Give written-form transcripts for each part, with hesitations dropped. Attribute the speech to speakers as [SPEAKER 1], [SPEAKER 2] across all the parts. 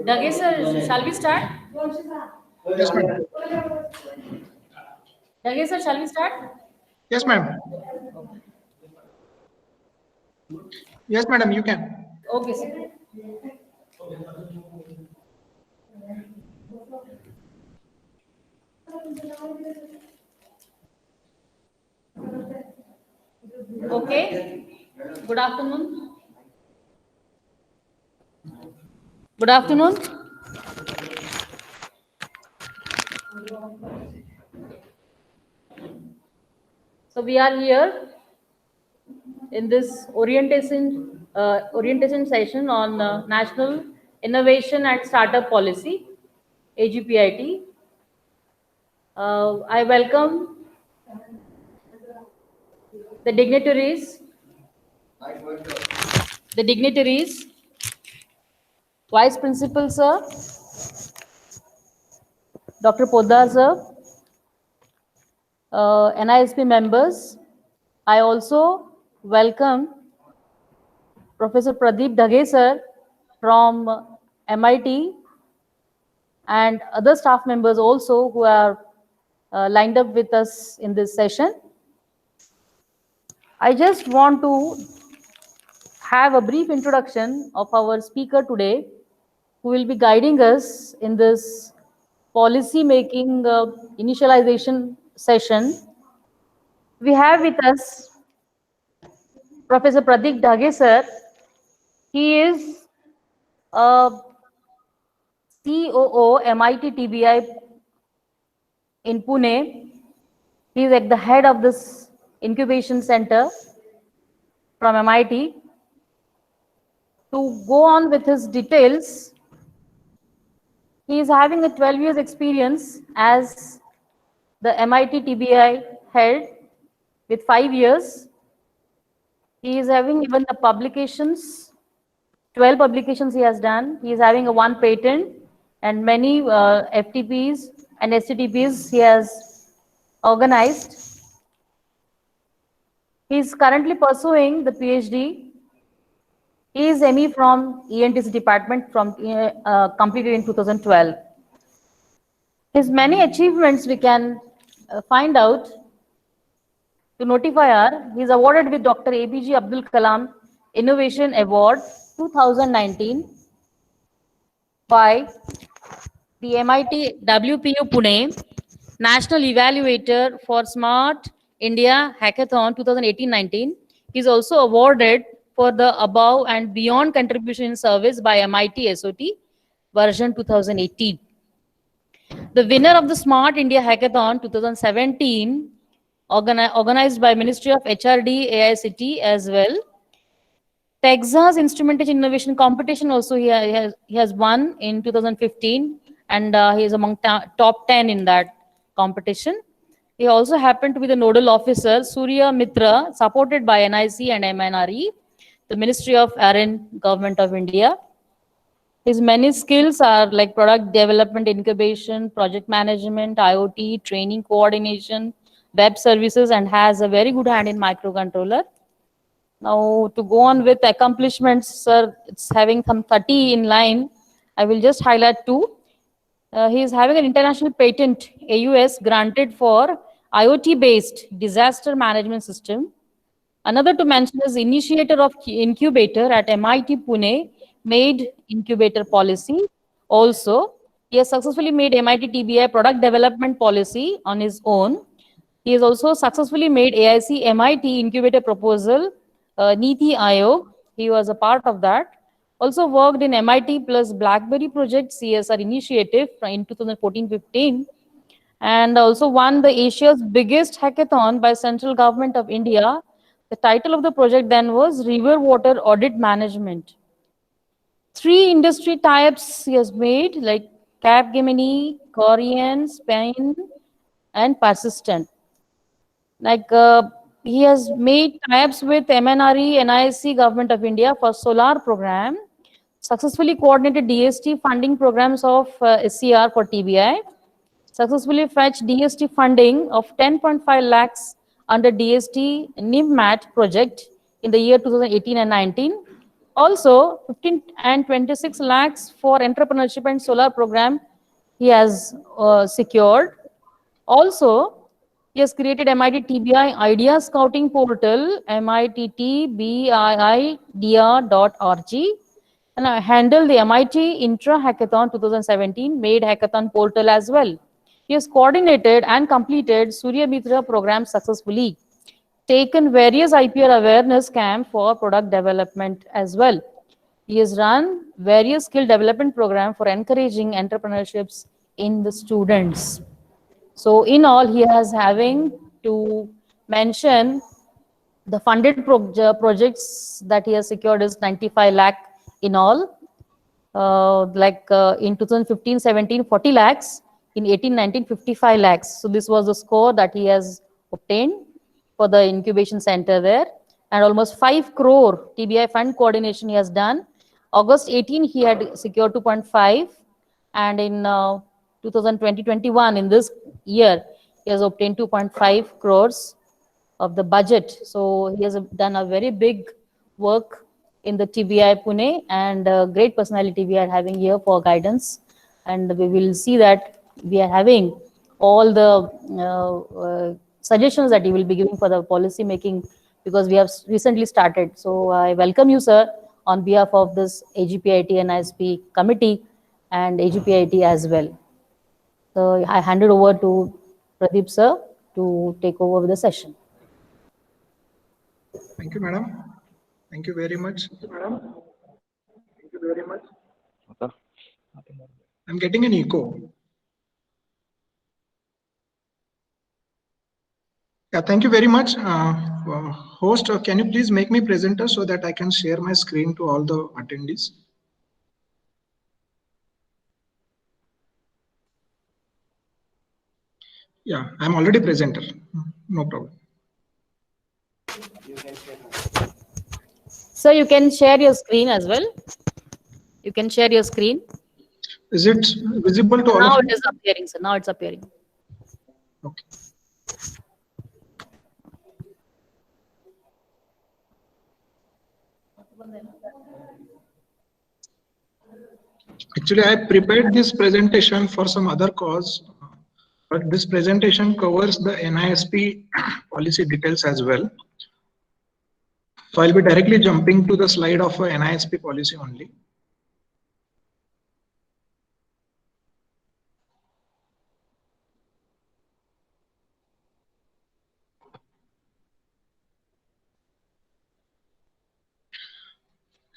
[SPEAKER 1] Dage sir, shall we start?
[SPEAKER 2] Yes, madam.
[SPEAKER 1] Dage sir, shall we start?
[SPEAKER 2] Yes, madam. Yes, madam, you can.
[SPEAKER 1] Okay, sir. Okay. Good afternoon. Good afternoon. So we are here in this orientation session on National Innovation and Startup Policy, AGPIT. I welcome the dignitaries, Vice Principal Sir, Dr. Poddar Sir, NISP members. I also welcome Professor Pradeep Dhage Sir from MIT and other staff members also who are lined up with us in this session. I just want to have a brief introduction of our speaker today, who will be guiding us in this policy making initialization session. We have with us Professor Pradeep Dhage sir. He is a COO MIT TBI in Pune. He is at the head of this incubation center from MIT. To go on with his details, he is having a 12 years experience as the MIT TBI head with 5 years. He is having even the publications, 12 publications he has done. He is having a 1 patent and many FTPs and STTPs he has organized. He is currently pursuing the PhD. He is ME from ENTC department from completed in 2012. His many achievements we can find out to notify are, he is awarded with Dr. APJ Abdul Kalam Innovation Award 2019 by the MIT WPU Pune National Evaluator for Smart India Hackathon 2018-19. He is also awarded for the above and beyond contribution in service by MIT SOT version 2018. The winner of the Smart India Hackathon 2017, organized by Ministry of HRD, AICT as well. Texas Instrumentation Innovation Competition also he has won in 2015, and he is among top 10 in that competition. He also happened to be the nodal officer, Surya Mitra, supported by NIC and MNRE, the Ministry of RN, Government of India. His many skills are like product development, incubation, project management, IoT, training coordination, web services, and has a very good hand in microcontroller. Now, to go on with accomplishments, sir, it's having some 30 in line. I will just highlight 2. He is having an international patent, AUS, granted for IoT-based disaster management system. Another to mention is initiator of incubator at MIT Pune, made incubator policy. Also, he has successfully made MIT TBI product development policy on his own. He has also successfully made AIC MIT incubator proposal, Niti Aayog. He was a part of that. Also worked in MIT plus BlackBerry project CSR initiative in 2014-15, and also won the Asia's biggest hackathon by Central Government of India. The title of the project then was River Water Audit Management. 3 industry types he has made, like Capgemini, Korean, Spain, and Persistent. Like he has made types with MNRE, NISC, Government of India for solar program, successfully coordinated DST funding programs of SCR for TBI, successfully fetched DST funding of 10.5 lakhs under DST NIMMAT project in the year 2018 and 19. Also, 15 and 26 lakhs for entrepreneurship and solar program he has secured. Also, he has created MIT TBI Idea Scouting Portal, mittbidea.org, and I handled the MIT Intra Hackathon 2017 made hackathon portal as well. He has coordinated and completed Surya Mitra program successfully, taken various IPR awareness camp for product development as well. He has run various skill development program for encouraging entrepreneurships in the students. So in all, he has having to mention the funded projects that he has secured is 95 lakh in all. In 2015-17, 40 lakhs. In 18-19, 55 lakhs. So this was the score that he has obtained for the incubation center there. And almost 5 crore TBI fund coordination he has done. August 18, he had secured 2.5. And in 2020-21, in this year, he has obtained 2.5 crores of the budget. So he has done a very big work in the TBI Pune, and a great personality we are having here for guidance. And we will see that we are having all the suggestions that he will be giving for the policy making, because we have recently started. So I welcome you, sir, on behalf of this AGPIT and ISP committee and AGPIT as well. So I hand it over to Pradeep, sir, to take over the session.
[SPEAKER 2] Thank you, madam. Thank you very much. I'm getting an echo. Yeah, thank you very much. Host, can you please make me presenter so that I can share my screen to all the attendees? Yeah, I'm already presenter. No problem.
[SPEAKER 1] So you can share your screen as well. You can share your screen.
[SPEAKER 2] Is it visible to all
[SPEAKER 1] Now
[SPEAKER 2] of
[SPEAKER 1] it
[SPEAKER 2] you?
[SPEAKER 1] is appearing, sir. Now it's appearing.
[SPEAKER 2] Okay. Actually, I prepared this presentation for some other cause, but this presentation covers the NISP policy details as well. So I'll be directly jumping to the slide of a NISP policy only.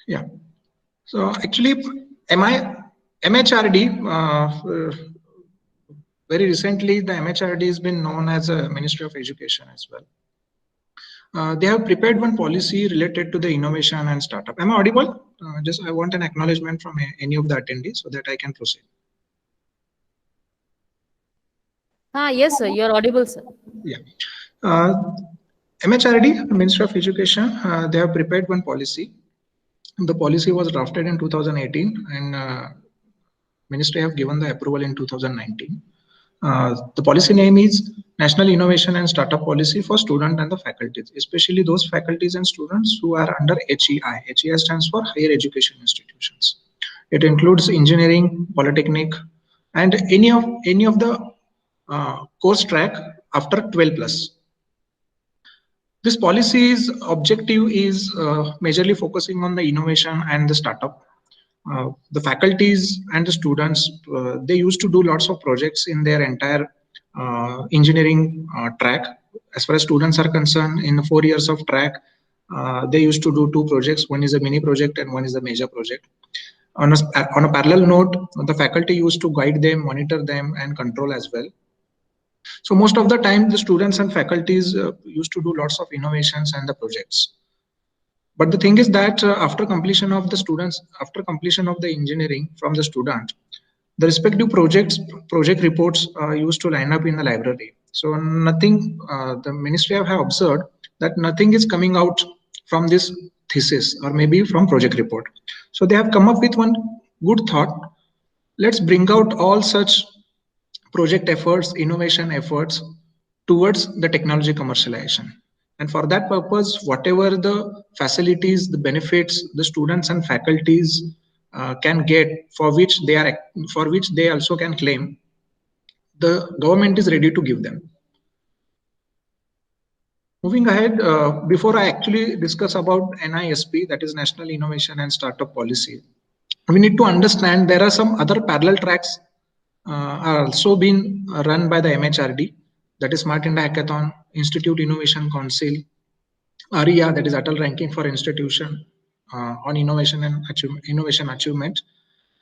[SPEAKER 2] Yeah. So actually, MHRD, very recently, the MHRD has been known as a Ministry of Education as well. They have prepared one policy related to the innovation and startup. Am I audible? Just I want an acknowledgement from any of the attendees so that I can proceed.
[SPEAKER 1] Yes, sir. You are audible, sir.
[SPEAKER 2] Yeah. MHRD, Ministry of Education, they have prepared one policy. The policy was drafted in 2018 and Ministry have given the approval in 2019. The policy name is National Innovation and Startup Policy for Students and the Faculties, especially those faculties and students who are under HEI. HEI stands for Higher Education Institutions. It includes engineering, polytechnic, and any of the course track after 12 plus. This policy's objective is majorly focusing on the innovation and the startup. The faculties and the students, they used to do lots of projects in their entire engineering track. As far as students are concerned, in the 4 years of track, they used to do 2 projects. One is a mini project and one is a major project. On a parallel note, the faculty used to guide them, monitor them, and control as well. So most of the time, the students and faculties used to do lots of innovations and the projects. But the thing is that after completion of the engineering from the student, the respective project reports used to line up in the library. So nothing, the ministry have observed that nothing is coming out from this thesis or maybe from project report. So they have come up with one good thought. Let's bring out all such project efforts, innovation efforts towards the technology commercialization. And for that purpose, whatever the facilities, the benefits the students and faculties can get, for which they also can claim, the government is ready to give them. Moving ahead, before I actually discuss about NISP, that is National Innovation and Startup Policy, we need to understand there are some other parallel tracks are also being run by the MHRD, that is Smart India Hackathon, Institute Innovation Council, ARIA, that is Atal Ranking for Institution on Innovation and Innovation Achievement.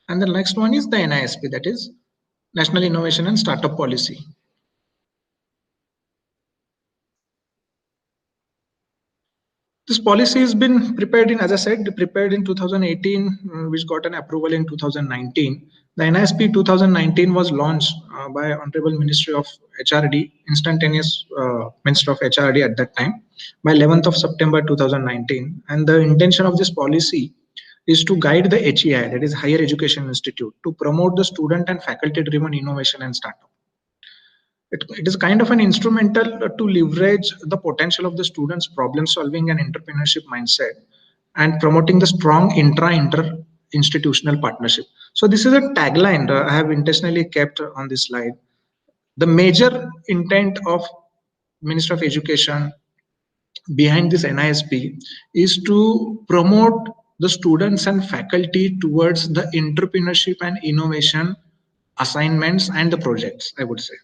[SPEAKER 2] And the next one is the NISP, that is National Innovation and Startup Policy. This policy has been prepared in, as I said, prepared in 2018, which got an approval in 2019. The NISP 2019 was launched by Honorable Ministry of HRD, instantaneous Minister of HRD at that time, by 11th of September 2019. And the intention of this policy is to guide the HEI, that is Higher Education Institute, to promote the student and faculty-driven innovation and startup. It is kind of an instrumental to leverage the potential of the students' problem solving and entrepreneurship mindset and promoting the strong inter-institutional partnership. So this is a tagline I have intentionally kept on this slide. The major intent of Minister of Education behind this NISP is to promote the students and faculty towards the entrepreneurship and innovation assignments and the projects, I would say,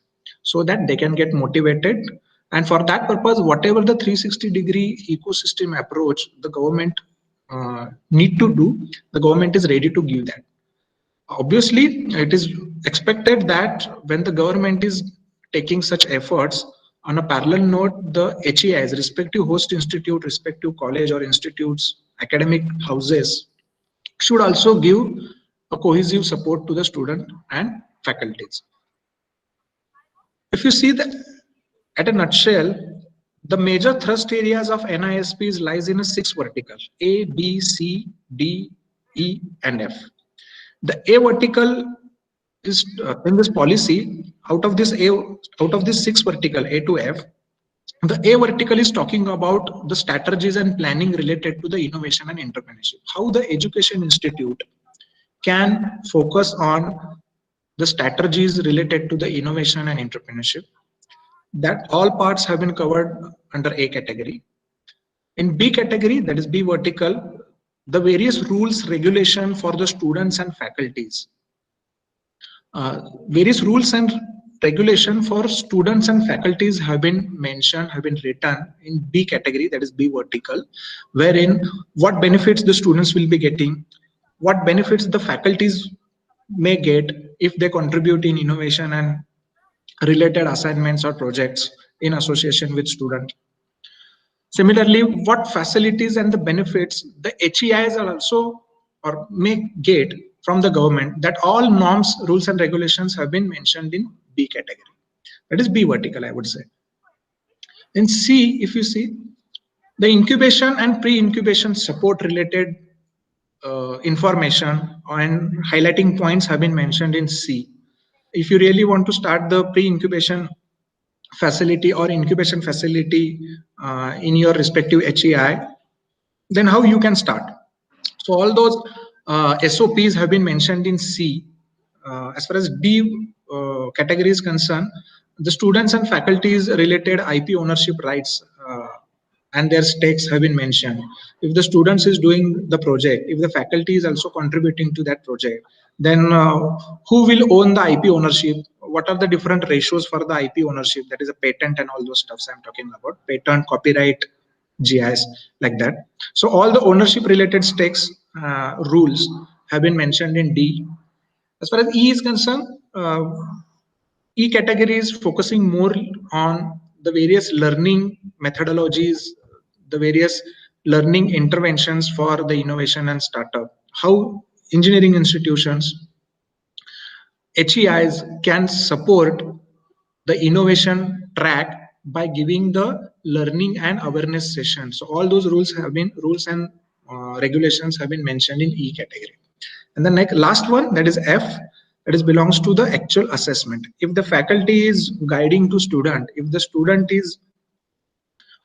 [SPEAKER 2] so that they can get motivated. And for that purpose, whatever the 360-degree ecosystem approach the government need to do, the government is ready to give that. Obviously, it is expected that when the government is taking such efforts, on a parallel note, the HEIs, respective host institute, respective college or institutes, academic houses, should also give a cohesive support to the student and faculties. If you see that at a nutshell, the major thrust areas of NISPs lies in a 6 vertical: A, B, C, D, E, and F. The A vertical is in this policy, out of this 6 vertical, A to F, the A vertical is talking about the strategies and planning related to the innovation and entrepreneurship. How the education institute can focus on the strategies related to the innovation and entrepreneurship. That all parts have been covered under A category. In B category, that is B vertical, the various rules, regulation for the students and faculties. Various rules and regulation for students and faculties have been mentioned, have been written in B category, that is B vertical, wherein what benefits the students will be getting, what benefits the faculties may get if they contribute in innovation and related assignments or projects in association with students. Similarly, what facilities and the benefits the HEIs are also or may get from the government, that all norms, rules and regulations have been mentioned in B category. That is B vertical, I would say. In C, if you see, the incubation and pre-incubation support related information and highlighting points have been mentioned in C. If you really want to start the pre-incubation facility or incubation facility in your respective HEI, then how you can start. So all those SOPs have been mentioned in C. As far as D category is concerned, the students and faculties related IP ownership rights and their stakes have been mentioned. If the students is doing the project, if the faculty is also contributing to that project, then who will own the IP ownership? What are the different ratios for the IP ownership? That is a patent and all those stuffs I'm talking about, patent, copyright, GIs, like that. So all the ownership related stakes rules have been mentioned in D. As far as E is concerned, E category is focusing more on the various learning methodologies, the various learning interventions for the innovation and startup, how engineering institutions, HEIs can support the innovation track by giving the learning and awareness sessions. So all those rules and regulations have been mentioned in E category. And the last one, that is F, that is belongs to the actual assessment. If the faculty is guiding to student, if the student is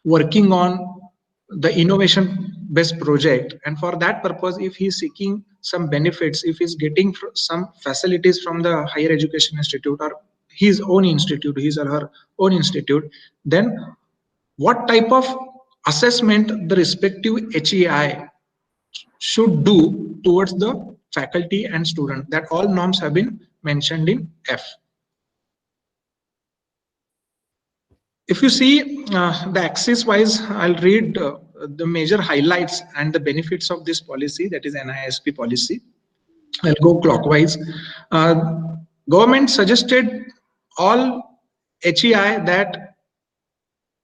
[SPEAKER 2] working on the innovation based project, and for that purpose if he is seeking some benefits, if he's getting some facilities from the higher education institute or his own institute, his or her own institute, then what type of assessment the respective HEI should do towards the faculty and student, that all norms have been mentioned in F. If you see the axis wise, I'll read the major highlights and the benefits of this policy, that is NISP policy. I'll go clockwise. Government suggested all HEI that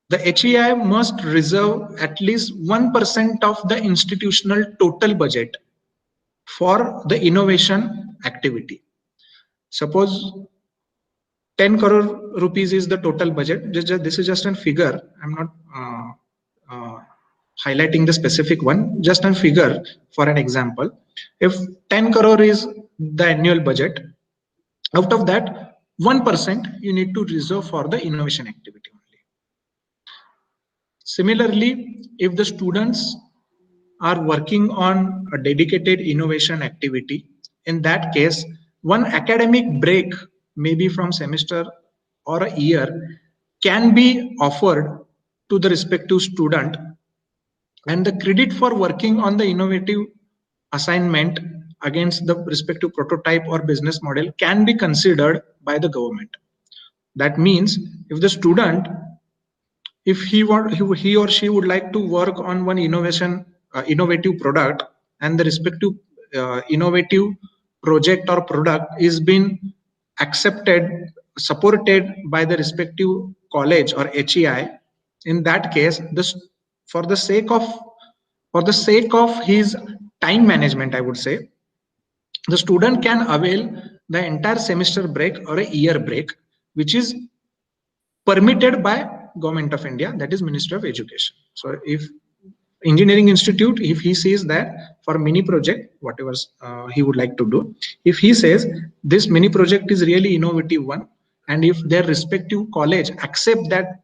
[SPEAKER 2] the HEI must reserve at least 1% of the institutional total budget for the innovation activity. Suppose 10 crore rupees is the total budget. This is just a figure. I'm not highlighting the specific one, just a figure for an example. If 10 crore is the annual budget, out of that 1% you need to reserve for the innovation activity only. Similarly, if the students are working on a dedicated innovation activity, in that case, one academic break, maybe from semester or a year, can be offered to the respective student, and the credit for working on the innovative assignment against the respective prototype or business model can be considered by the government. That means if the student, if he or she would like to work on one innovative product, and the respective innovative project or product is been accepted, supported by the respective college or HEI, in that case, this for the sake of his time management, I would say, the student can avail the entire semester break or a year break, which is permitted by Government of India, that is Ministry of Education. So if engineering institute, if he says that for mini project, whatever he would like to do, if he says this mini project is really innovative one, and if their respective college accept that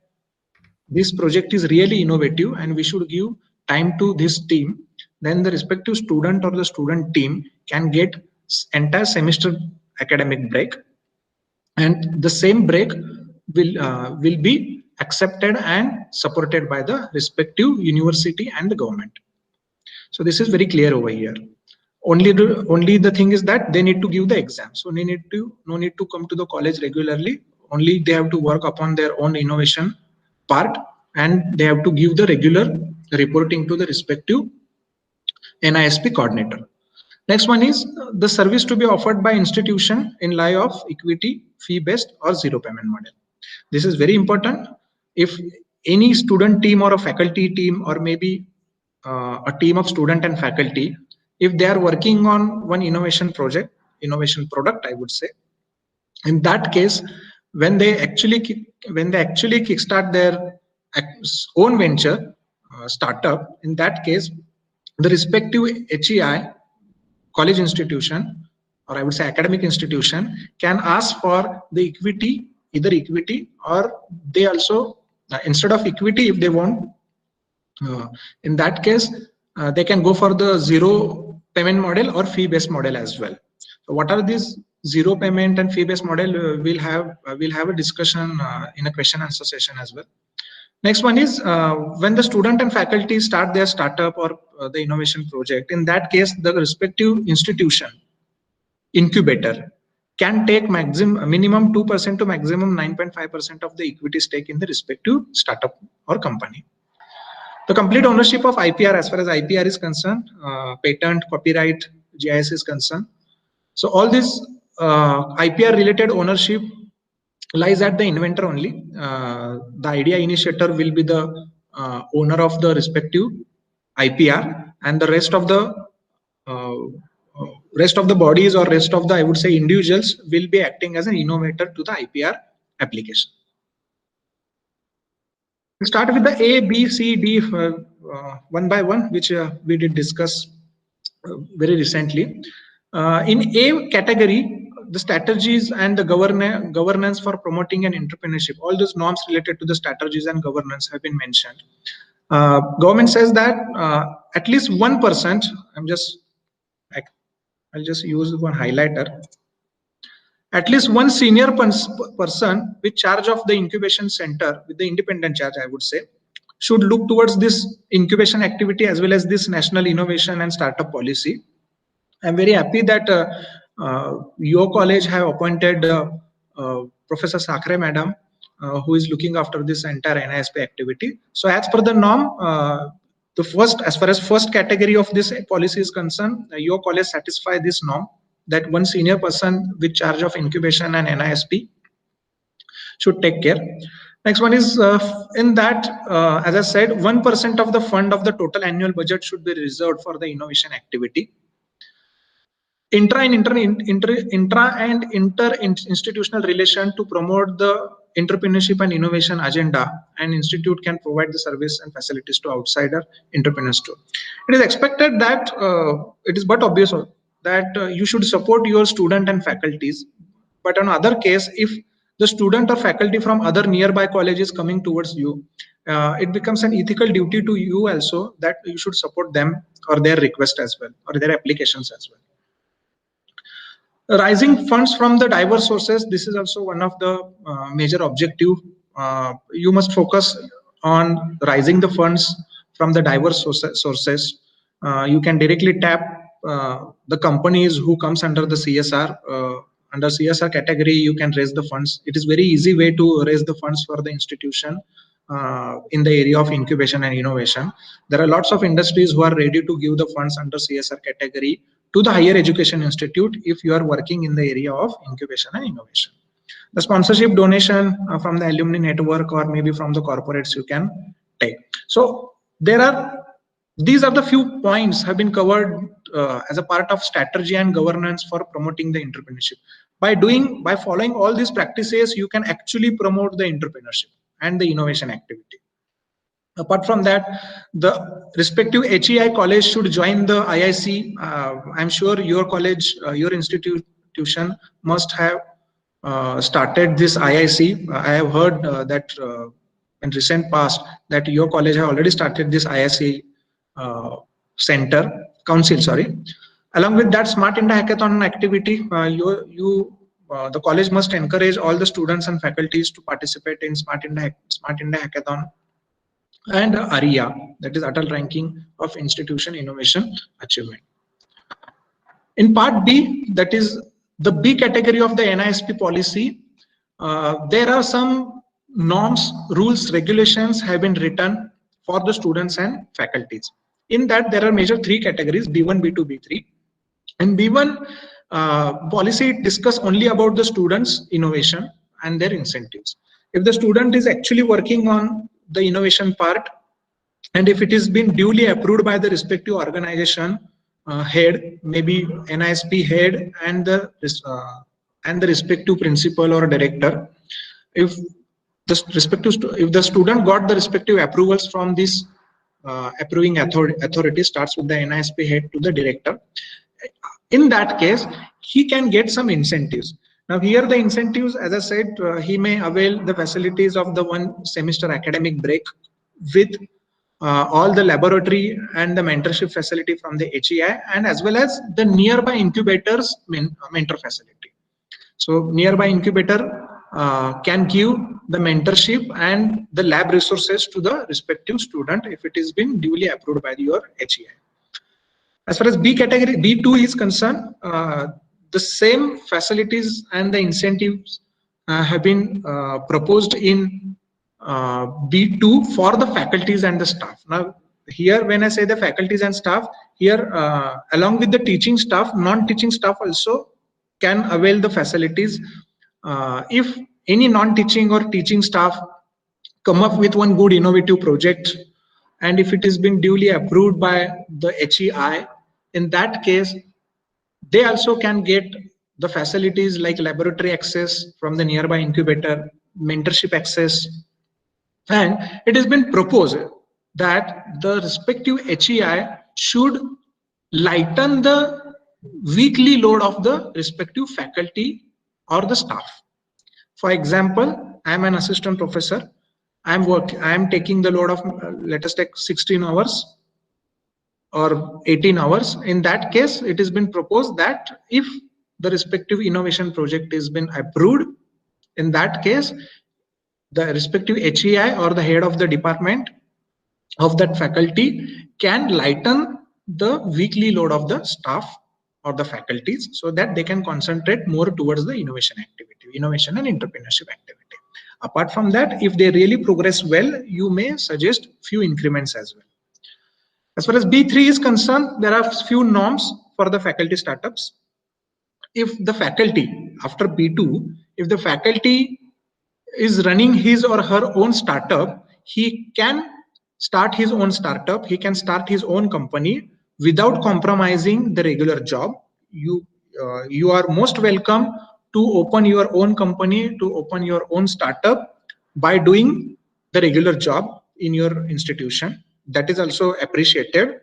[SPEAKER 2] this project is really innovative and we should give time to this team, then the respective student or the student team can get entire semester academic break, and the same break will be accepted and supported by the respective university and the government. So this is very clear over here. Only the thing is that they need to give the exam, so no need to come to the college regularly. Only they have to work upon their own innovation part, and they have to give the regular reporting to the respective NISP coordinator. Next one is the service to be offered by institution in lieu of equity, fee-based or zero payment model. This is very important. If any student team or a faculty team, or maybe a team of student and faculty, if they are working on one innovation project, innovation product, I would say, in that case, when they actually kickstart their own venture startup, in that case, the respective HEI, college institution, or I would say academic institution, can ask for the equity, either equity, or they also instead of equity, if they want, in that case, they can go for the zero payment model or fee based model as well. So what are these zero payment and fee based model? We'll have a discussion in a question answer session as well. Next one is when the student and faculty start their startup or the innovation project. In that case, the respective institution incubator can take minimum 2% to maximum 9.5% of the equity stake in the respective startup or company. The complete ownership of IPR, as far as IPR is concerned, patent, copyright, GIS is concerned. So all this IPR related ownership lies at the inventor only. The idea initiator will be the owner of the respective IPR, and the rest of the bodies or rest of the, I would say, individuals will be acting as an innovator to the IPR application. We'll start with the A, B, C, D one by one, which we did discuss very recently. In A category, the strategies and the governance for promoting an entrepreneurship. All those norms related to the strategies and governance have been mentioned. Government says that at least 1%, I'll just use one highlighter. At least one senior person with charge of the incubation center, with the independent charge, I would say, should look towards this incubation activity as well as this national innovation and startup policy. I'm very happy that your college have appointed Professor Sakre Madam, who is looking after this entire NISP activity. So as per the norm, as far as first category of this policy is concerned, your college satisfy this norm that one senior person with charge of incubation and NISP should take care. Next one is in that, as I said, 1% of the fund of the total annual budget should be reserved for the innovation activity. Intra and inter-institutional relation to promote the entrepreneurship and innovation agenda, and institute can provide the service and facilities to outsider entrepreneurs too. It is expected that it is but obvious that you should support your student and faculties, but on other case, if the student or faculty from other nearby colleges coming towards you, it becomes an ethical duty to you also that you should support them or their request as well, or their applications as well. Rising funds from the diverse sources, this is also one of the major objective. You must focus on rising the funds from the diverse sources. You can directly tap the companies who comes under the CSR. Under CSR category, you can raise the funds. It is very easy way to raise the funds for the institution in the area of incubation and innovation. There are lots of industries who are ready to give the funds under CSR category to the higher education institute if you are working in the area of incubation and innovation. The sponsorship donation from the alumni network or maybe from the corporates you can take. So these are the few points have been covered as a part of strategy and governance for promoting the entrepreneurship. By following all these practices, you can actually promote the entrepreneurship and the innovation activity. Apart from that, the respective HEI college should join the IIC. I'm sure your college, your institution must have started this IIC. I have heard that in recent past that your college have already started this IIC council. Sorry. Along with that Smart India Hackathon activity, the college must encourage all the students and faculties to participate in Smart India Hackathon and ARIA, that is Atal Ranking of Institution Innovation Achievement. In part B, that is the B category of the NISP policy, there are some norms, rules, regulations have been written for the students and faculties. In that, there are major three categories: B1, B2, B3. And B1 policy discuss only about the students' innovation and their incentives. If the student is actually working on the innovation part, and if it has been duly approved by the respective organization head, maybe NISP head and the respective principal or director, if the student got the respective approvals from this approving authority, starts with the NISP head to the director, in that case he can get some incentives. Now here the incentives, as I said, he may avail the facilities of the 1 semester academic break with all the laboratory and the mentorship facility from the HEI, and as well as the nearby incubators mentor facility. So nearby incubator can give the mentorship and the lab resources to the respective student if it has been duly approved by your HEI. As far as B category, B2 is concerned, the same facilities and the incentives have been proposed in B2 for the faculties and the staff. Now here when I say the faculties and staff, here along with the teaching staff, non-teaching staff also can avail the facilities. If any non-teaching or teaching staff come up with one good innovative project, and if it has been duly approved by the HEI, in that case they also can get the facilities like laboratory access from the nearby incubator, mentorship access. And it has been proposed that the respective HEI should lighten the weekly load of the respective faculty or the staff. For example, I am an assistant professor. I am taking the load of, let us take 16 hours or 18 hours. In that case, it has been proposed that if the respective innovation project has been approved, in that case, the respective HEI or the head of the department of that faculty can lighten the weekly load of the staff or the faculties so that they can concentrate more towards the innovation activity, innovation and entrepreneurship activity. Apart from that, if they really progress well, you may suggest few increments as well. As far as B3 is concerned, there are few norms for the faculty startups. If the faculty, after B2, if the faculty is running his or her own startup, he can start his own startup, he can start his own company without compromising the regular job. You are most welcome to open your own company, to open your own startup by doing the regular job in your institution. That is also appreciated.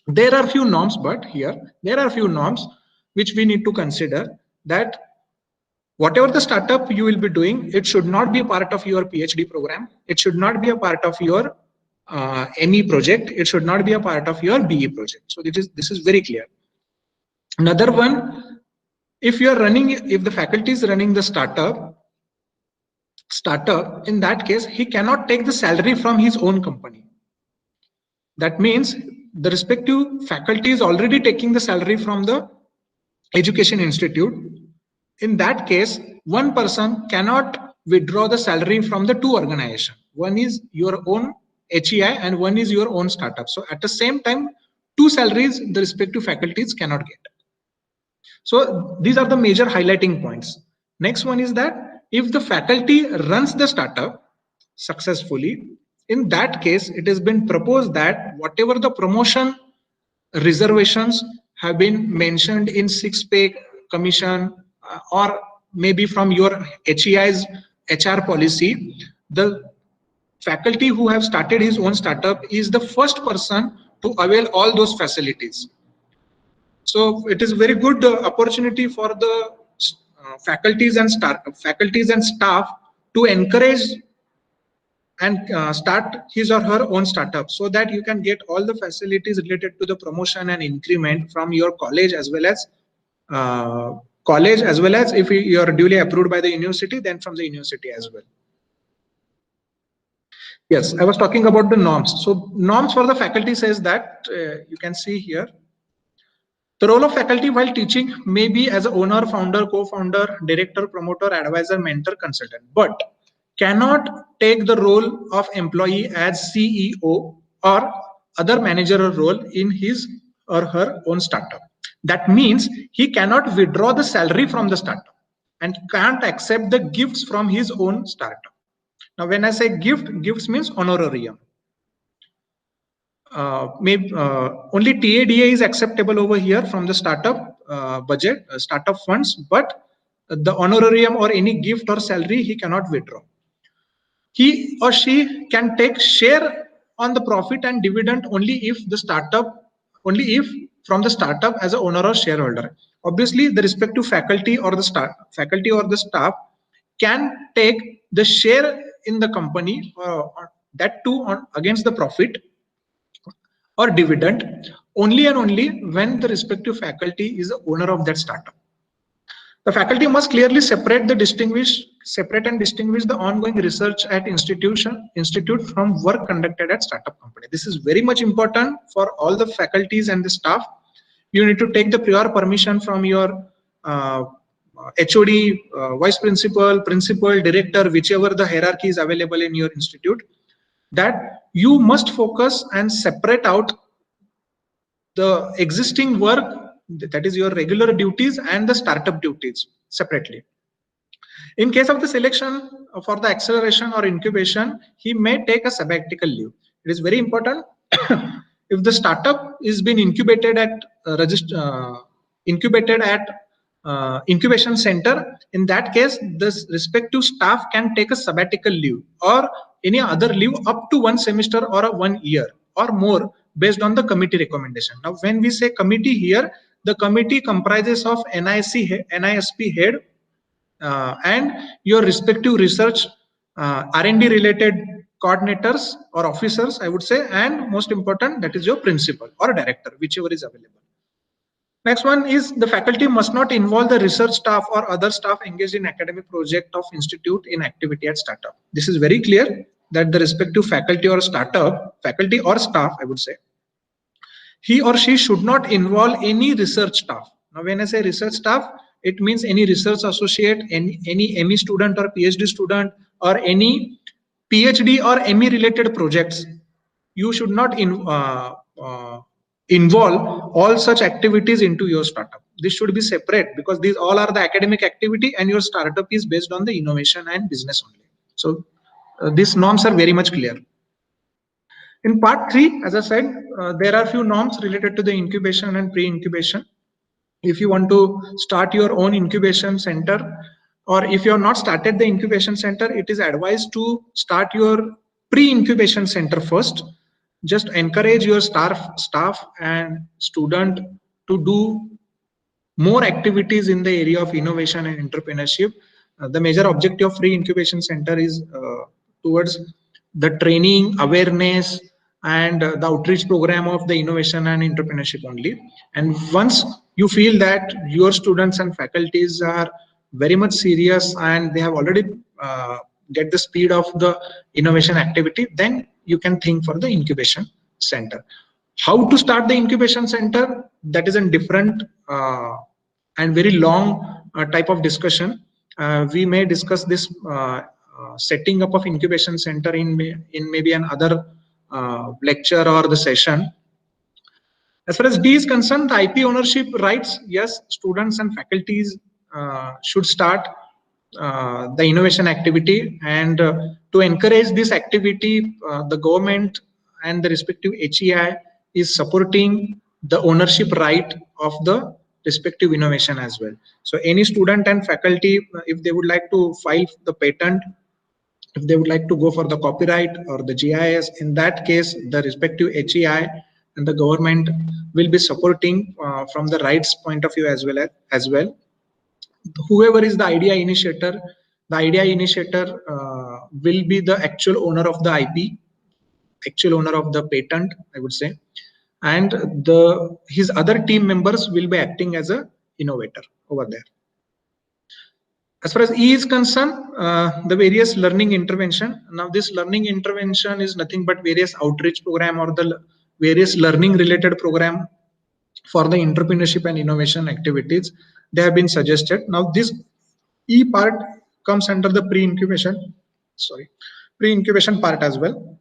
[SPEAKER 2] There are few norms, but here there are few norms which we need to consider, that whatever the startup you will be doing, it should not be a part of your PhD program. It should not be a part of your ME project. It should not be a part of your BE project. So this is very clear. Another one, if the faculty is running the startup, in that case, he cannot take the salary from his own company. That means the respective faculty is already taking the salary from the education institute. In that case, one person cannot withdraw the salary from the two organizations. One is your own HEI and one is your own startup. So at the same time, two salaries the respective faculties cannot get. So these are the major highlighting points. Next one is that if the faculty runs the startup successfully, in that case, it has been proposed that whatever the promotion reservations have been mentioned in 6-pay commission or maybe from your HEI's HR policy, the faculty who have started his own startup is the first person to avail all those facilities. So it is very good opportunity for the faculties and staff to encourage and start his or her own startup, so that you can get all the facilities related to the promotion and increment from your college, as well as if you are duly approved by the university, then from the university as well. Yes, I was talking about the norms. So norms for the faculty says that you can see here. The role of faculty while teaching may be as a owner, founder, co-founder, director, promoter, advisor, mentor, consultant, but cannot take the role of employee as CEO or other managerial role in his or her own startup. That means he cannot withdraw the salary from the startup and can't accept the gifts from his own startup. Now, when I say gifts means honorarium. Only TADA is acceptable over here from the startup budget, startup funds, but the honorarium or any gift or salary he cannot withdraw. He or she can take share on the profit and dividend only if from the startup as a owner or shareholder. Obviously, the respective faculty or the staff can take the share in the company, that too against the profit or dividend, only and only when the respective faculty is the owner of that startup. The faculty must clearly separate and distinguish the ongoing research at institute from work conducted at startup company. This is very much important for all the faculties and the staff. You need to take the prior permission from your HOD, vice principal, principal, director, whichever the hierarchy is available in your institute, that you must focus and separate out the existing work, that is your regular duties, and the startup duties separately. In case of the selection for the acceleration or incubation, he may take a sabbatical leave. It is very important. If the startup is being incubated at incubation center, in that case, the respective staff can take a sabbatical leave or any other leave up to 1 semester or 1 year or more based on the committee recommendation. Now, when we say committee here, the committee comprises of NISP head and your respective research R&D related coordinators or officers, I would say, and most important, that is your principal or director, whichever is available. Next one is the faculty must not involve the research staff or other staff engaged in academic project of institute in activity at startup. This is very clear that the respective faculty or staff, I would say, he or she should not involve any research staff. Now, when I say research staff, it means any research associate, any ME student or PhD student, or any PhD or ME related projects. You should not involve all such activities into your startup. This should be separate because these all are the academic activity and your startup is based on the innovation and business only. So these norms are very much clear. In part 3, as I said, there are few norms related to the incubation and pre-incubation. If you want to start your own incubation center, or if you have not started the incubation center, it is advised to start your pre-incubation center first. Just encourage your staff and student to do more activities in the area of innovation and entrepreneurship. The major objective of free incubation center is towards the training, awareness, and the outreach program of the innovation and entrepreneurship only. And once you feel that your students and faculties are very much serious and they have already get the speed of the innovation activity, then you can think for the incubation center. How to start the incubation center? That is a different and very long type of discussion. We may discuss this setting up of incubation center in maybe another lecture or the session. As far as D is concerned, the IP ownership rights, yes, students and faculties should start the innovation activity, and to encourage this activity, the government and the respective HEI is supporting the ownership right of the respective innovation as well. So any student and faculty, if they would like to file the patent, if they would like to go for the copyright or the GIS, in that case, the respective HEI and the government will be supporting from the rights point of view as well. Whoever is the idea initiator will be the actual owner of the IP, actual owner of the patent, I would say, and his other team members will be acting as a innovator over there. As far as E is concerned, the various learning intervention. Now this learning intervention is nothing but various outreach program or the various learning related program for the entrepreneurship and innovation activities. They have been suggested. Now this E part comes under the pre-incubation part as well.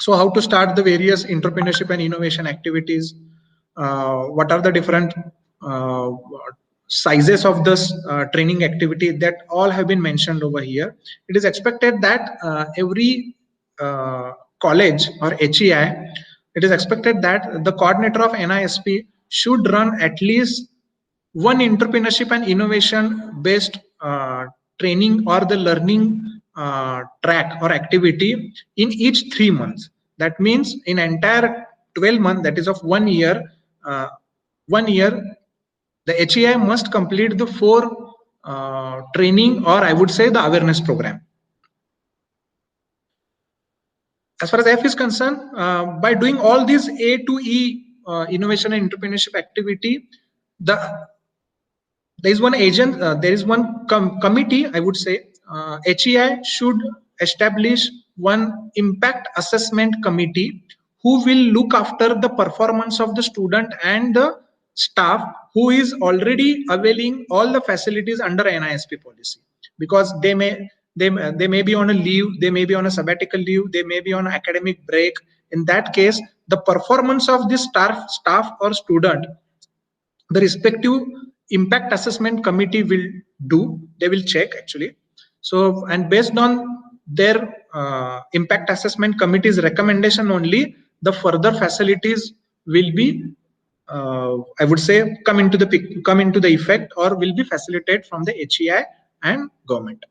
[SPEAKER 2] So how to start the various entrepreneurship and innovation activities? What are the different sizes of this training activity? That all have been mentioned over here. It is expected that every college or HEI, it is expected that the coordinator of NISP should run at least one entrepreneurship and innovation based training or the learning track or activity in each 3 months. That means in entire 12 months, that is of 1 year, the HEI must complete the 4 training, or I would say the awareness program. As far as F is concerned, by doing all these A to E innovation and entrepreneurship activity, there is one committee, I would say, HEI should establish one impact assessment committee who will look after the performance of the student and the staff who is already availing all the facilities under NISP policy, because they may be on a leave, they may be on a sabbatical leave, they may be on academic break. In that case, the performance of this staff or student, the respective impact assessment committee they will check actually. So, and based on their impact assessment committee's recommendation only, the further facilities will be I would say come into the effect, or will be facilitated from the HEI and government.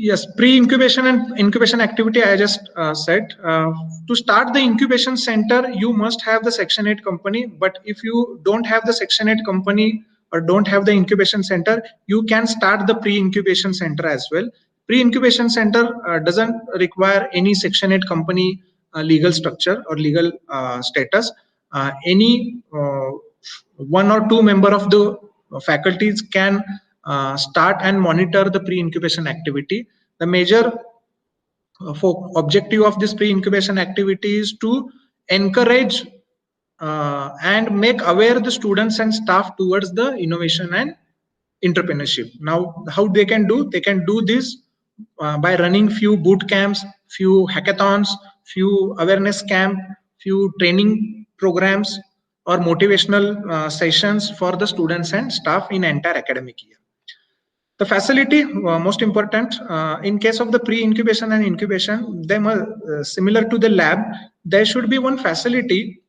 [SPEAKER 2] Yes, pre-incubation and incubation activity, I just said. To start the incubation center, you must have the Section 8 company. But if you don't have the Section 8 company or don't have the incubation center, you can start the pre-incubation center as well. Pre-incubation center doesn't require any Section 8 company legal structure or legal status. Any one or two member of the faculties can start and monitor the pre-incubation activity. The major objective of this pre-incubation activity is to encourage and make aware the students and staff towards the innovation and entrepreneurship. Now, how they can do? They can do this by running few boot camps, few hackathons, few awareness camp, few training programs or motivational sessions for the students and staff in entire academic year. The facility, most important, in case of the pre-incubation and incubation, they must, similar to the lab, there should be one facility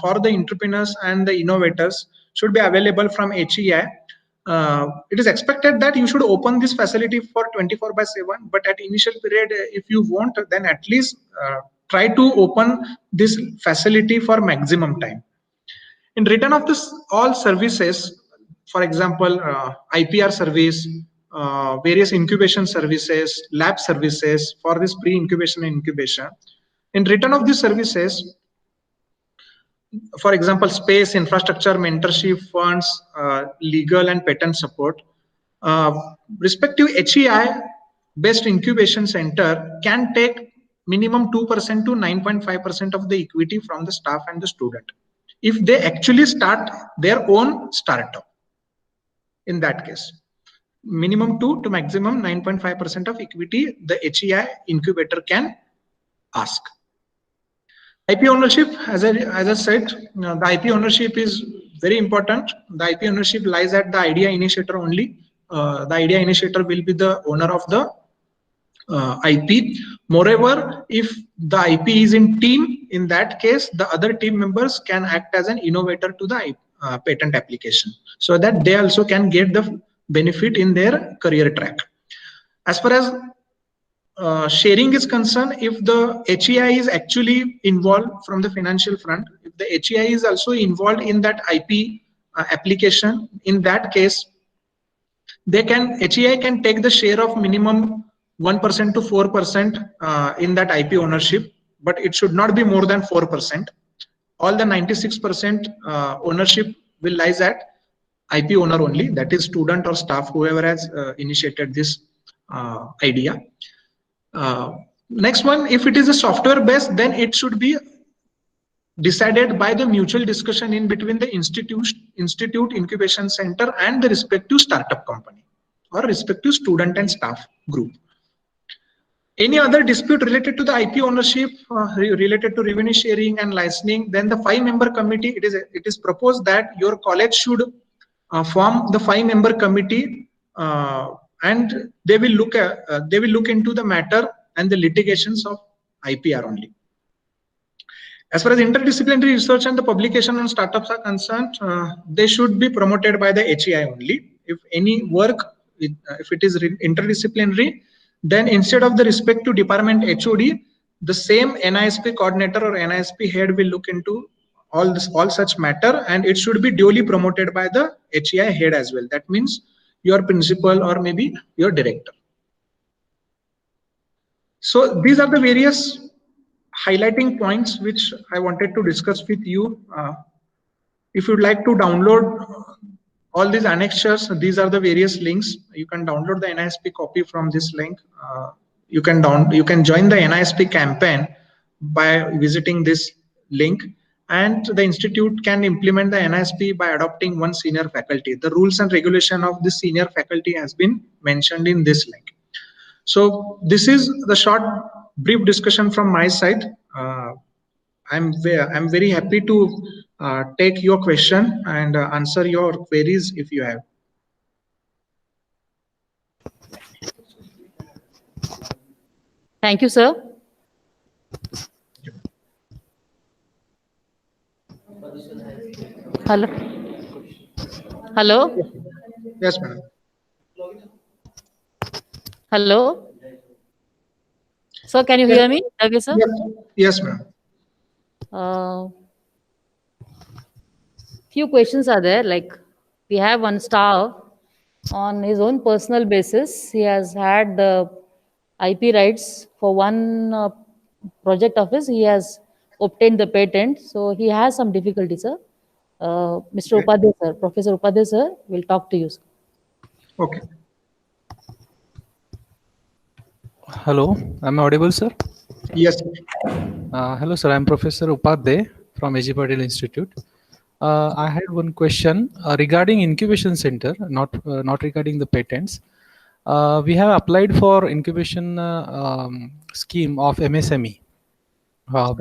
[SPEAKER 2] for the entrepreneurs and the innovators should be available from HEI. It is expected that you should open this facility for 24/7, but at initial period, if you want, then at least try to open this facility for maximum time. In return of this, all services, for example, IPR service, various incubation services, lab services for this pre-incubation and incubation. In return of these services, for example, space, infrastructure, mentorship, funds, legal and patent support, respective HEI based incubation center can take minimum 2% to 9.5% of the equity from the staff and the student if they actually start their own startup. In that case, minimum 2 to maximum 9.5% of equity the HEI incubator can ask. IP ownership, as I said, the IP ownership is very important. The IP ownership lies at the idea initiator only. The idea initiator will be the owner of the IP. Moreover, if the IP is in team, in that case, the other team members can act as an innovator to the patent application, so that they also can get the benefit in their career track. As far as sharing is concerned, if the HEI is actually involved from the financial front, if the HEI is also involved in that IP application, in that case, HEI can take the share of minimum 1% to 4% in that IP ownership, but it should not be more than 4%. All the 96% ownership will lies at IP owner only, that is student or staff, whoever has initiated this idea. Next one, if it is a software based, then it should be decided by the mutual discussion in between the institute incubation center and the respective startup company or respective student and staff group. Any other dispute related to the IP ownership, related to revenue sharing and licensing, then the 5-member committee, it is proposed that your college should form the 5-member committee, and they will look into the matter and the litigations of IPR only. As far as interdisciplinary research and the publication on startups are concerned, they should be promoted by the HEI only. If any work, if it is interdisciplinary, then instead of the respective department HOD, the same NISP coordinator or NISP head will look into all such matter, and it should be duly promoted by the HEI head as well. That means your principal or maybe your director. So these are the various highlighting points which I wanted to discuss with you. If you'd like to download all these annexures, these are the various links. You can download the NISP copy from this link. You can join the NISP campaign by visiting this link, and the institute can implement the NISP by adopting one senior faculty. The rules and regulation of this senior faculty has been mentioned in this link. So this is the short brief discussion from my side. I'm very happy to take your question and answer your queries if you have.
[SPEAKER 1] Thank you, sir. Hello. Hello.
[SPEAKER 2] Yes, madam.
[SPEAKER 1] Hello. Sir, can you hear me? Okay, sir.
[SPEAKER 2] Yes, yes, ma'am.
[SPEAKER 1] Uh, few questions are there. Like we have one staff on his own personal basis. He has had the IP rights for one project of his. He has obtained the patent, so he has some difficulty, sir. Mr.
[SPEAKER 2] Okay.
[SPEAKER 1] Upadhyay, sir, Professor Upadhyay, sir, will talk to you. Sir.
[SPEAKER 2] Okay.
[SPEAKER 3] Hello, am I audible, sir?
[SPEAKER 2] Yes.
[SPEAKER 3] Hello, sir. I'm Professor Upadhyay from A.G. Patil Institute. I had one question regarding incubation center, not regarding the patents. We have applied for incubation scheme of MSME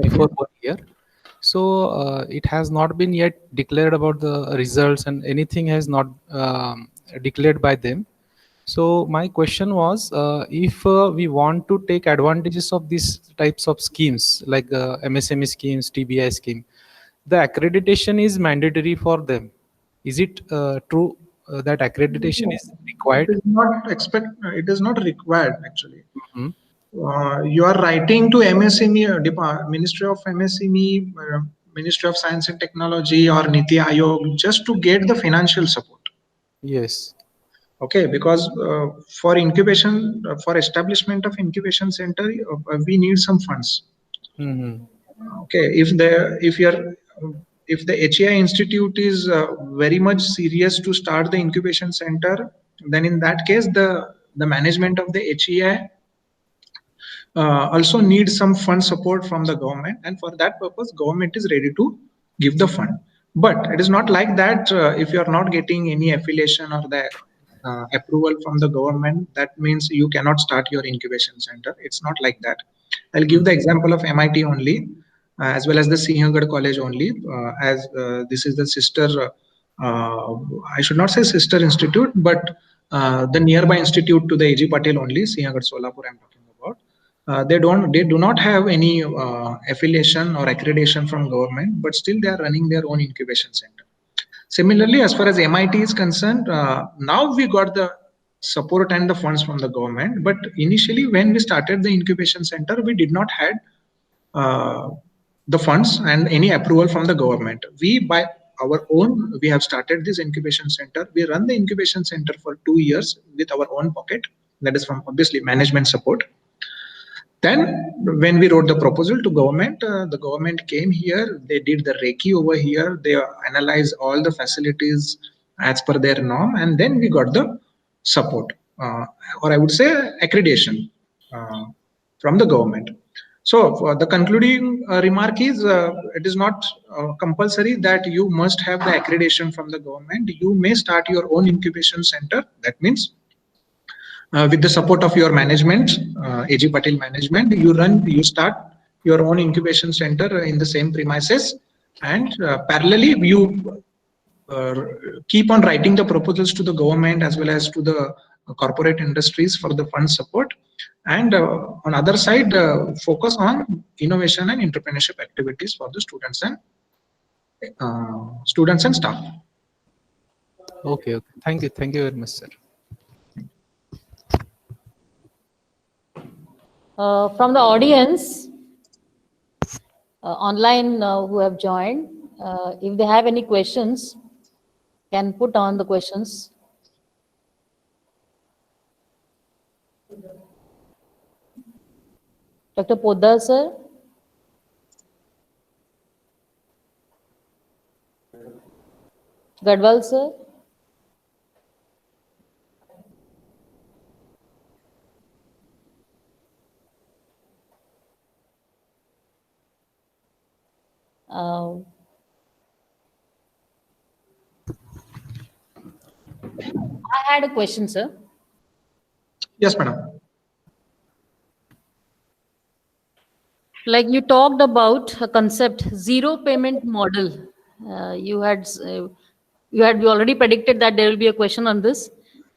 [SPEAKER 3] before 1 year. So it has not been yet declared about the results, and anything has not declared by them. So my question was, if we want to take advantages of these types of schemes like MSME schemes, TBI scheme, the accreditation is mandatory for them. Is it true that accreditation is
[SPEAKER 2] It
[SPEAKER 3] required?
[SPEAKER 2] is not expect. It is not required actually.
[SPEAKER 3] Mhm.
[SPEAKER 2] You are writing to MSME, Ministry of MSME, Ministry of Science and Technology, or Niti Aayog just to get the financial support.
[SPEAKER 3] Yes.
[SPEAKER 2] Okay, because for incubation, for establishment of incubation center, we need some funds.
[SPEAKER 3] Mhm.
[SPEAKER 2] Okay, if the HEI Institute is very much serious to start the incubation center, then in that case the management of the HEI also needs some fund support from the government, and for that purpose government is ready to give the fund. But it is not like that. If you are not getting any affiliation or the approval from the government, that means you cannot start your incubation center. It's not like that. I'll give the example of MIT only, as well as the Sinhagad College only, as this is the sister, I should not say sister institute, but the nearby institute to the AG Patil only, Sinhagad Solapur I'm talking about. They do not have any affiliation or accreditation from government, but still they are running their own incubation center. Similarly, as far as MIT is concerned, now we got the support and the funds from the government, but initially when we started the incubation center, we did not had uh, the funds and any approval from the government. We by our own, we have started this incubation center. We run the incubation center for 2 years with our own pocket. That is from obviously management support. Then, when we wrote the proposal to government, the government came here. They did the Reiki over here. They analyzed all the facilities as per their norm, and then we got the support, or I would say accreditation from the government. So, the concluding remark is, it is not compulsory that you must have the accreditation from the government. You may start your own incubation center. That means with the support of your management, AG Patil management, you start your own incubation center in the same premises, and parallelly you keep on writing the proposals to the government as well as to the corporate industries for the fund support, and on other side focus on innovation and entrepreneurship activities for the students and staff.
[SPEAKER 3] Okay. Okay. Thank you. Thank you very much, sir.
[SPEAKER 1] From the audience online who have joined, if they have any questions, can put on the questions. Dr. Poddar, sir. Gadwal, sir. I had a question, sir.
[SPEAKER 2] Yes, madam.
[SPEAKER 1] Like you talked about a concept, zero payment model. You already predicted that there will be a question on this,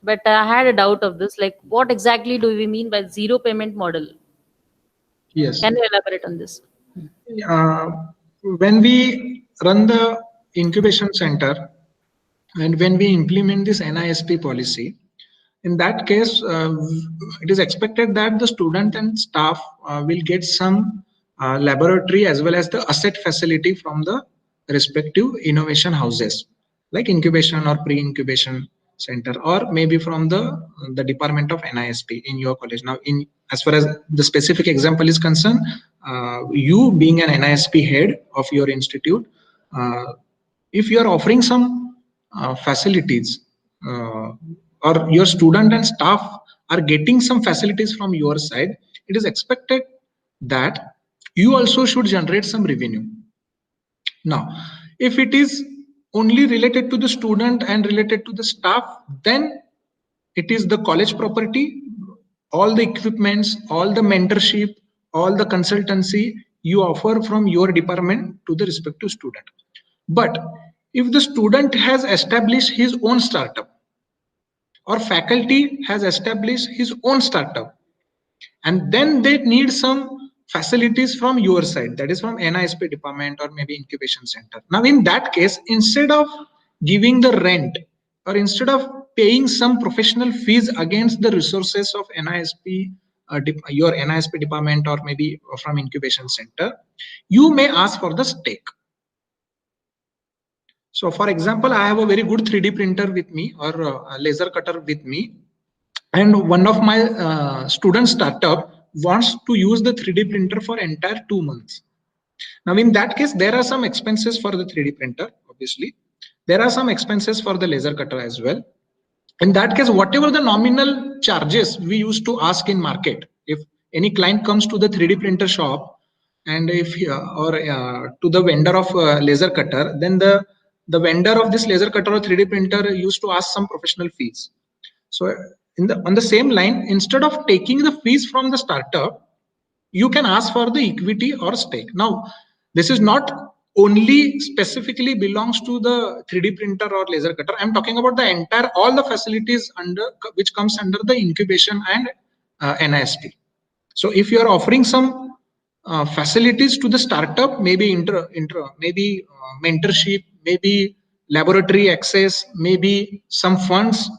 [SPEAKER 1] but I had a doubt of this. Like, what exactly do we mean by zero payment model?
[SPEAKER 2] Yes.
[SPEAKER 1] Can you elaborate on this?
[SPEAKER 2] When we run the incubation center and when we implement this NISP policy, In that case, it is expected that the student and staff will get some laboratory as well as the asset facility from the respective innovation houses, like incubation or pre-incubation center, or maybe from the department of NISP in your college. Now, in as far as the specific example is concerned, you being an NISP head of your institute, if you are offering some facilities, or your student and staff are getting some facilities from your side, it is expected that you also should generate some revenue. Now, if it is only related to the student and related to the staff, then it is the college property. All the equipments, all the mentorship, all the consultancy you offer from your department to the respective student. But if the student has established his own startup, or faculty has established his own startup, and then they need some facilities from your side, that is from NISP department or maybe incubation center. Now in that case, instead of giving the rent, or instead of paying some professional fees against the resources of NISP, your NISP department, or maybe from incubation center, you may ask for the stake. So for example, I have a very good 3D printer with me, or a laser cutter with me, and one of my student startup wants to use the 3D printer for entire 2 months. Now in that case, there are some expenses for the 3D printer, obviously. There are some expenses for the laser cutter as well. In that case, whatever the nominal charges we used to ask in market, if any client comes to the 3D printer shop, and if or to the vendor of laser cutter, then the vendor of this laser cutter or 3D printer used to ask some professional fees. So on the same line, instead of taking the fees from the startup, you can ask for the equity or stake. Now, this is not only specifically belongs to the 3D printer or laser cutter. I'm talking about the entire, all the facilities under which comes under the incubation and NISP. So if you are offering some facilities to the startup, maybe maybe mentorship, maybe laboratory access, maybe some funds,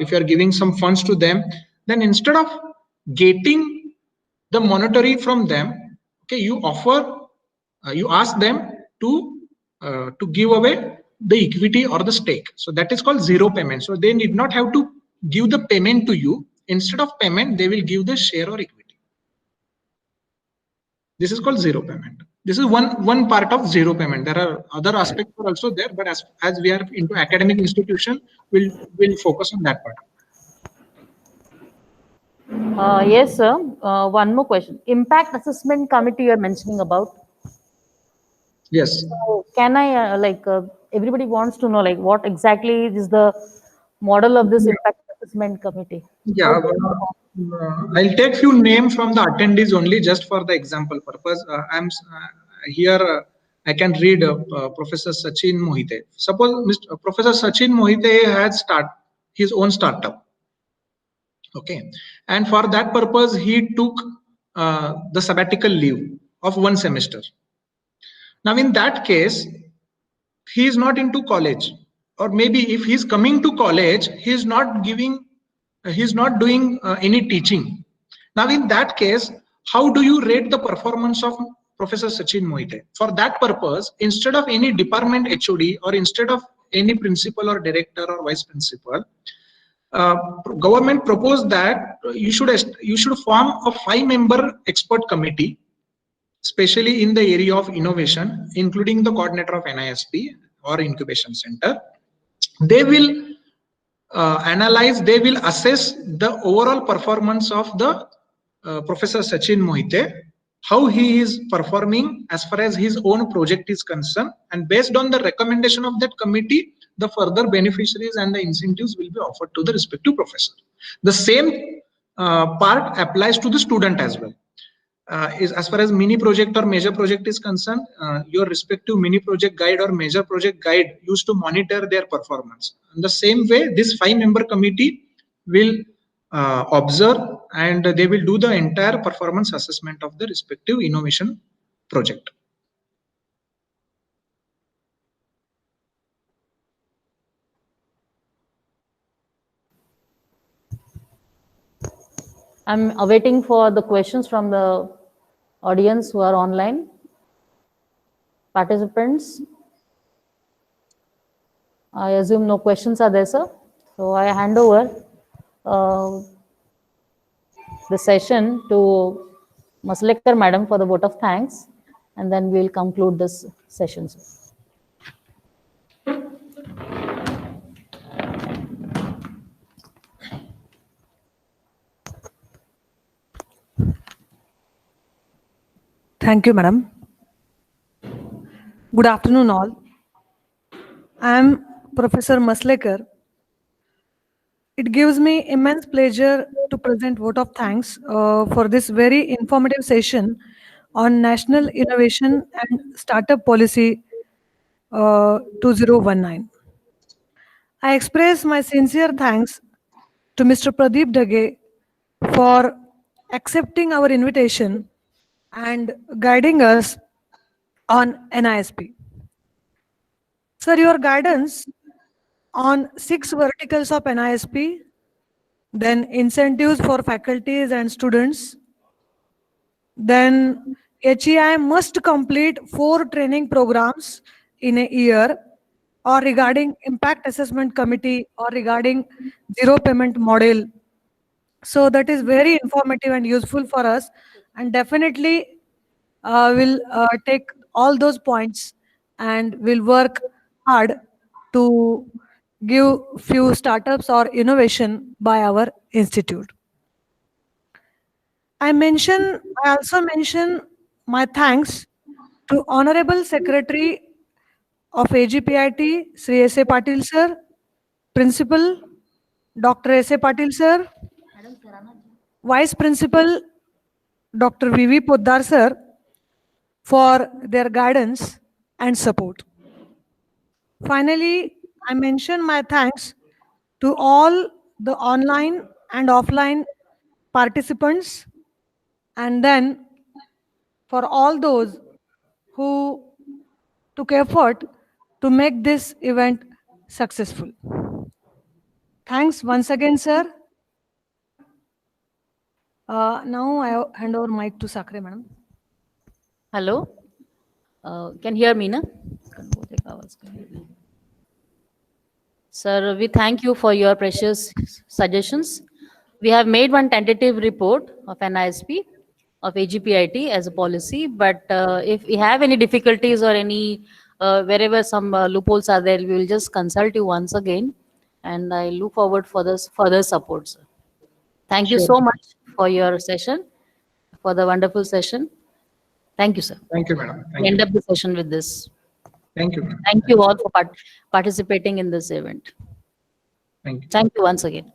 [SPEAKER 2] if you are giving some funds to them, then instead of getting the monetary from them, okay, you offer, you ask them to give away the equity or the stake. So that is called zero payment. So they need not have to give the payment to you. Instead of payment, they will give the share or equity. This is called zero payment. This is one part of zero payment. There are other aspects are also there, but as we are into academic institution, we'll focus on that part.
[SPEAKER 1] Yes, sir. One more question. Impact assessment committee you're mentioning about.
[SPEAKER 2] Yes.
[SPEAKER 1] So can I, everybody wants to know, like, what exactly is the model of this impact assessment committee?
[SPEAKER 2] Yeah, I'll take few names from the attendees only, just for the example purpose. Here. I can read Professor Sachin Mohite. Suppose Professor Sachin Mohite had his own startup. Okay, and for that purpose, he took the sabbatical leave of 1 semester. Now, in that case, he is not into college, or maybe if he's coming to college, he's not doing any teaching. Now in that case, how do you rate the performance of Professor Sachin Mohite? For that purpose, instead of any department HOD, or instead of any principal or director or vice principal, government proposed that you should form a 5-member expert committee, especially in the area of innovation, including the coordinator of NISP or incubation center. They will analyze, they will assess the overall performance of the Professor Sachin Mohite, how he is performing as far as his own project is concerned, and based on the recommendation of that committee, the further beneficiaries and the incentives will be offered to the respective professor. The same part applies to the student as well. Is as far as mini project or major project is concerned, your respective mini project guide or major project guide used to monitor their performance. In the same way, this 5-member committee will observe, and they will do the entire performance assessment of the respective innovation project.
[SPEAKER 1] I'm awaiting for the questions from the audience who are online. Participants, I assume no questions are there, sir. So I hand over the session to Maslekar Madam for the vote of thanks, and then we'll conclude this session, sir.
[SPEAKER 4] Thank you, madam. Good afternoon, all. I am Professor Maslekar. It gives me immense pleasure to present vote of thanks for this very informative session on National Innovation and Startup Policy 2019. I express my sincere thanks to Mr. Pradeep Dage for accepting our invitation and guiding us on NISP. Sir, your guidance on 6 verticals of NISP, then incentives for faculties and students, then HEI must complete 4 training programs in a year, or regarding impact assessment committee, or regarding zero payment model. So that is very informative and useful for us, and definitely will take all those points and will work hard to give few startups or innovation by our institute. I also mention my thanks to Honorable Secretary of AGPIT, Sri S. A. Patil sir, Principal Dr. S. A. Patil sir, Vice Principal Dr. V.V. Poddar sir, for their guidance and support. Finally, I mention my thanks to all the online and offline participants, and then for all those who took effort to make this event successful. Thanks once again, sir. Now I hand over mic to Sakre madam.
[SPEAKER 1] Hello, can hear me, na? Sir, we thank you for your precious suggestions. We have made one tentative report of NISP of AGPIT as a policy, but if we have any difficulties or any wherever some loopholes are there, we will just consult you once again, and I look forward for this further support, sir. Thank you
[SPEAKER 2] Sure.
[SPEAKER 1] so much for your session, for the wonderful session. Thank you, sir.
[SPEAKER 2] Thank you, madam.
[SPEAKER 1] We
[SPEAKER 2] Thank
[SPEAKER 1] end
[SPEAKER 2] you.
[SPEAKER 1] up the session with this.
[SPEAKER 2] Thank you, madam.
[SPEAKER 1] Thank you all for participating in this event.
[SPEAKER 2] Thank you.
[SPEAKER 1] Thank you once again.